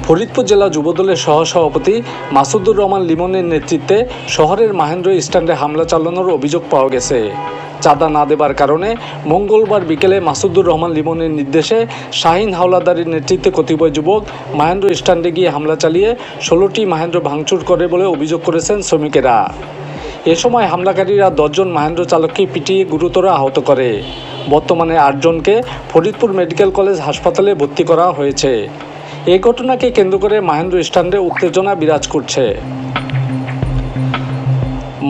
ফরিদপুর জেলা যুবদলের সহসভাপতি মাসুদুর রহমান লিমনের নেতৃত্বে শহরের মাহেন্দ্র স্ট্যান্ডে হামলা চালানোর অভিযোগ পাওয়া গেছে। চাঁদা না দেবার কারণে মঙ্গলবার বিকেলে মাসুদুর রহমান লিমনের নির্দেশে শাহিন হাওলাদারের নেতৃত্বে কতিপয় যুবক মাহেন্দ্র স্ট্যান্ডে গিয়ে হামলা চালিয়ে 16টি মাহেন্দ্র ভাঙচুর করে বলে অভিযোগ করেছেন শ্রমিকেরা। এ সময় হামলাকারীরা 10 জন মাহেন্দ্র চালককে পিটিয়ে গুরুতর আহত করে। বর্তমানে 8 জনকে ফরিদপুর মেডিকেল কলেজ হাসপাতালে ভর্তি করা হয়েছে। এই ঘটনাকে কেন্দ্র করে মাহেন্দ্র স্ট্যান্ডে উত্তেজনা বিরাজ করছে।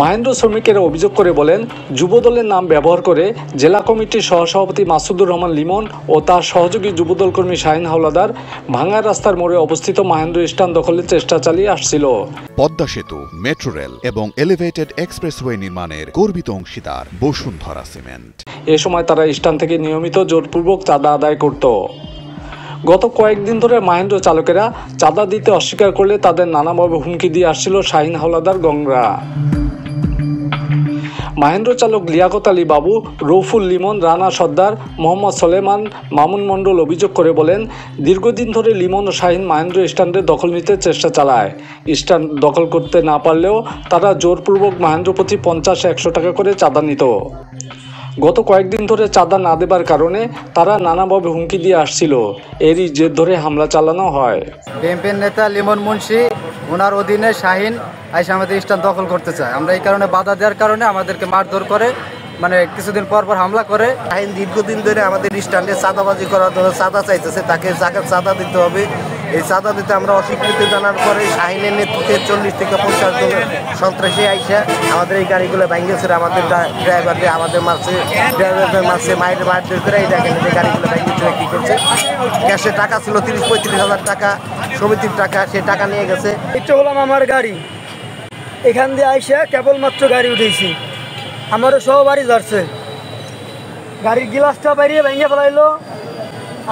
মাহেন্দ্র শ্রমিকেরা অভিযোগ করে বলেন, যুবদলের নাম ব্যবহার করে জেলা কমিটির সহসভাপতি মাসুদুর রহমান লিমন ও তার সহযোগী যুবদল কর্মী শাহিন হাওলাদার ভাঙা রাস্তার মোড়ে অবস্থিত মাহেন্দ্র স্ট্যান্ড দখলের চেষ্টা চালিয়ে আসছিল। পদ্মা সেতু, মেট্রো রেল এবং এলিভেটেড এক্সপ্রেসওয়ে নির্মাণের গর্বিত অংশীদার বসুন্ধরা সিমেন্ট। এ সময় তারা স্ট্যান্ড থেকে নিয়মিত জোরপূর্বক চাঁদা আদায় করত। গত কয়েকদিন ধরে মাহেন্দ্র চালকেরা চাঁদা দিতে অস্বীকার করলে তাদের নানাভাবে হুমকি দিয়ে আসছিল শাহিন হাওলাদার গংরা। মাহেন্দ্র চালক লিয়াকত আলী বাবু, রৌফুল লিমন, রানা সর্দার, মোহাম্মদ সলেমান, মামুন মণ্ডল অভিযোগ করে বলেন, দীর্ঘদিন ধরে লিমন ও শাহিন মাহেন্দ্র স্ট্যান্ডে দখল নিতে চেষ্টা চালায়। স্ট্যান্ড দখল করতে না পারলেও তারা জোরপূর্বক মাহেন্দ্র প্রতি 50-100 টাকা করে চাঁদা নিত। গত কয়েকদিন ধরে চাঁদা না দেবার কারণে তারা নানাভাবে হুমকি দিয়ে আসছিল। এরই জের ধরে হামলা চালানো হয়। বিএনপির নেতা লিমন মুন্সি, ওনার অধীনে শাহিন আইসা আমাদের স্ট্যান্ড দখল করতে চায়। আমরা এই কারণে বাধা দেওয়ার কারণে আমাদেরকে মারধর করে, মানে কিছুদিন পর পর হামলা করে। শাহিন দীর্ঘদিন ধরে আমাদের স্ট্যান্ডে চাঁদাবাজি করার জন্য চাঁদা চাইতেছে, তাকে চাঁদা দিতে হবে। এই চাঁদা দিতে আমরা অস্বীকৃতি জানার পরে শাহিনের নেতৃত্বে 40 থেকে 50 জন সন্ত্রাসী আইসা আমাদের এই গাড়িগুলো ভাঙিয়েছে, আমাদের ড্রাইভারদের আমাদের মারছে, ড্রাইভারদের মারছে, মারধর করে এই দেখেন যে গাড়িগুলো ভাঙিয়েছে কী করছে। ক্যাশে টাকা ছিল 30-35 হাজার টাকা, সমিতির টাকা, সে টাকা নিয়ে গেছে। এটা হলাম আমার গাড়ি, এখান দিয়ে আইসা কেবলমাত্র গাড়ি উঠেছি, আমারও সহ বাড়ি যাচ্ছে। গাড়ির গ্লাসটা বাইরে ভেঙে ফেলাইলো,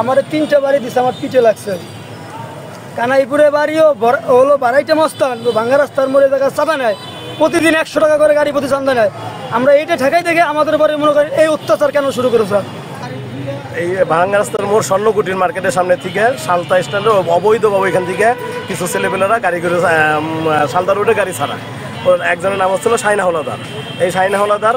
আমার 3টা বাড়ি দিচ্ছে, আমার পিঠে লাগছে। কানাইপুরে বাড়িও হলো বাড়াইটা মস্তান, ভাঙ্গা রাস্তার মোড়ে জায়গা চাঁদা নেয়, প্রতিদিন 100 টাকা করে গাড়ি প্রতি চাঁদা নেয়। আমরা এইটা ঠেকাই দেখে আমাদের বাড়ি মনে করেন এই অত্যাচার কেন শুরু করেছে। এই ভাঙ্গা রাস্তার মোড় স্বর্ণকুটির মার্কেটের সামনে থেকে সালতা স্ট্যান্ডে অবৈধভাবে এখান থেকে কিছু ছেলেপেলেরা গাড়ি করে সালতা রোডে গাড়ি ছাড়া। ওর একজনের নাম হচ্ছিল শাহিন হাওলাদার। এই শাহিন হাওলাদার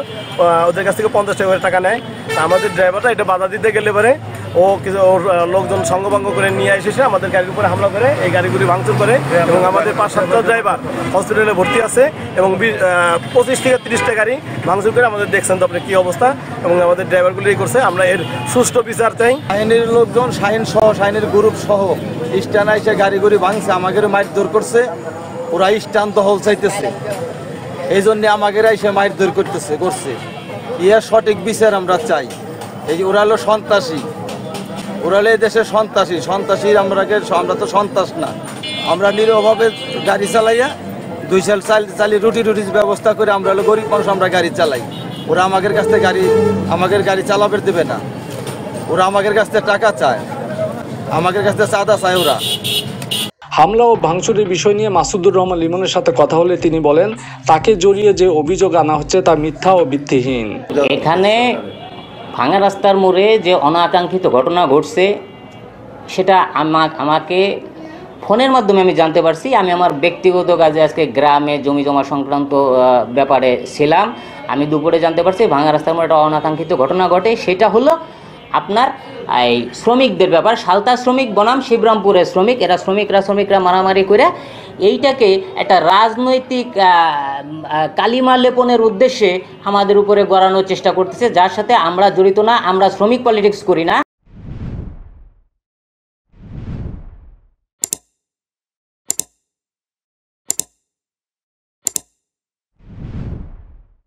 ওদের কাছ থেকে 50 টাকা করে টাকা নেয়। আমাদের ড্রাইভারটা এটা বাধা দিতে গেলে পরে ও কিছু ওর লোকজন সঙ্গভঙ্গ করে নিয়ে এসেছে, আমাদের গাড়ির উপরে হামলা করে এই গাড়িগুলি ভাঙচুর করে এবং আমাদের 5-7টা ড্রাইভার হসপিটালে ভর্তি আছে এবং 25 থেকে 30টা গাড়ি ভাঙচুর করে আমাদের দেখছেন তো আপনি কী অবস্থা, এবং আমাদের ড্রাইভারগুলি করছে। আমরা এর সুষ্ঠু বিচার চাই। শাহিনের লোকজন, শাহিন সহ, শাহিনের গ্রুপ সহ স্ট্যান্ড আইসা গাড়ি ভাঙছে, আমাদের মারধর করছে। ওরা স্ট্যান্ড দখল চাইতেছে, এই জন্যে আমাদের আইসা মারধর করছে। ইয়া সঠিক বিচার আমরা চাই। এই যে ওরা হলো সন্ত্রাসী, ওরা হলো এই দেশের সন্ত্রাসী। আমরা তো সন্ত্রাস না, আমরা নিরভাবে গাড়ি চালাইয়া 2 সাল চালিয়ে রুটি ব্যবস্থা করে আমরা হলো গরিব মানুষ, আমরা গাড়ি চালাই। ওরা আমাদের কাছ থেকে গাড়ি চালাবে দেবে না, ওরা আমাদের কাছ থেকে টাকা চায়, আমাদের কাছ থেকে চাঁদা চায় ওরা। হামলা ও ভাঙচুরের বিষয় নিয়ে মাসুদুর রহমান লিমনের সাথে কথা হলে তিনি বলেন, তাকে জড়িয়ে যে অভিযোগ আনা হচ্ছে তা মিথ্যা ও ভিত্তিহীন। এখানে ভাঙা রাস্তার মোড়ে যে অনাকাঙ্ক্ষিত ঘটনা ঘটছে সেটা আমাকে ফোনের মাধ্যমে আমি জানতে পারছি। আমি আমার ব্যক্তিগত কাজে আজকে গ্রামে জমি জমা সংক্রান্ত ব্যাপারে ছিলাম। আমি দুপুরে জানতে পারছি ভাঙা রাস্তার মোড়ে একটা অনাকাঙ্ক্ষিত ঘটনা ঘটে। সেটা হলো আপনার এই শ্রমিকদের ব্যাপার, সালতা শ্রমিক বনাম শিবরামপুরের শ্রমিক, এরা শ্রমিকরা মারামারি করে এইটাকে একটা রাজনৈতিক কালিমা লেপনের উদ্দেশ্যে আমাদের উপরে গড়ানোর চেষ্টা করতেছে, যার সাথে আমরা জড়িত না। আমরা শ্রমিক পলিটিক্স করি না।